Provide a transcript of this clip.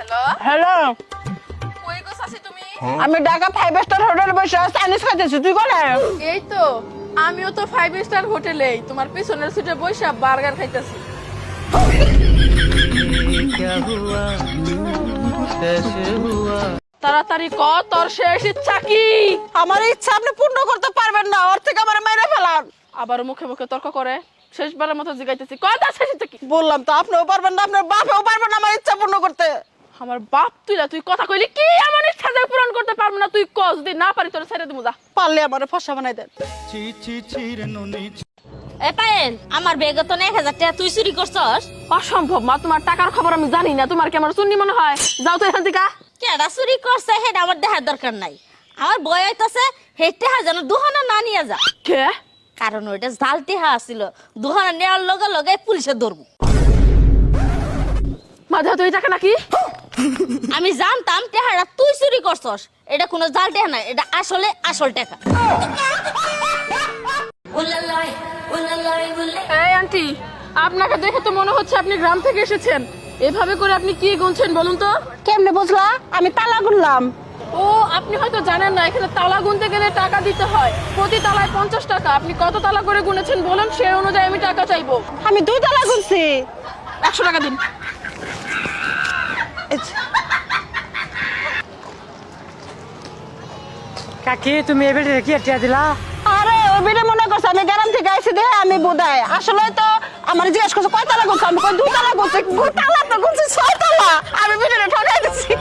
Hello hello, কই গো চাচি তুমি? আমি ঢাকা 5 স্টার হোটেলে বসে চাইনিজ খাইতেছি, তুই কোথায়? এই তো আমিও তো 5 স্টার হোটেলেই তোমার পিছনের সিটে বসে বার্গার খাইতেছি। তাড়াতাড়ি ক তোর শেষ ইচ্ছা কি? আমার ইচ্ছা আপনি পূর্ণ করতে পারবেন না, ওর থেকে আমার মেরে ফেলান। আবার মুখে মুখে তর্ক করে শেষবারের মতো জিগাইতেছি কথা শেষ ইচ্ছা কি? বললাম তো আপনিও পারবেন না, আপনার বাপেও পারবেন না আমার ইচ্ছা পূর্ণ করতে। আমার বাপ তুই কথা কইলি কি আমার ইচ্ছা যে পূরণ করতে পারবো না? তুই কস দি না পারি তোর ছেড়ে দেবো যা। পারলে আমার ফসা বানাই দেন। এ পায়েল, আমার বেগে তো 1000 টাকা তুই চুরি করছস। অসম্ভব মা, তোমার টাকার খবর আমি জানি না। তোমার কি আমার চুন্নি মনে হয়? যাও তো এখান থেকে। কেডা চুরি করছে সেটা আমার দেখার দরকার নাই। আমার বয় হইতাছে হেটে যেন দুহানা না নিয়ে যা, কে? কারণ ওইটা জাল টেহা ছিল। দুহানা নেওয়ার লগে লগে পুলিশে ধরবো। মা দেহ তুই টাকা নাকি? আমি জানতাম টেহারা তুই চুরি করছস। এটা কোনো জাল টেহা নাই, এটা আসলে আসল টাকা। এই আন্টি, আপনাকে দেখে তো মনে হচ্ছে আপনি গ্রাম থেকে এসেছেন। এভাবে করে আপনি কি গুনছেন বলুন তো? কেমনে বুঝলা? আমি তালা গুনলাম। ও, আপনি হয়তো জানেন না এখানে তালা গুনতে গেলে টাকা দিতে হয়। প্রতি তালায় 50 টাকা। আপনি কত তালা করে গুনেছেন বলুন, সেই অনুযায়ী আমি টাকা চাইবো। আমি 2 তালা গুনছি। 100 টাকা দিন। কাকি তুমি এবার কি টিয়া দিলা? আরে ওই বিড়ে মনে করছে আমি গ্রাম থেকে আইছি দে, আমি বোধায় আসলে তো আমার জিজ্ঞেস করছে কয় তালা গুনছে, আমি কই 2 তালা গুনছি। 2 তালা তো গুনছি 6 তালা। আমি বিড়ে ঠকাই দিছি।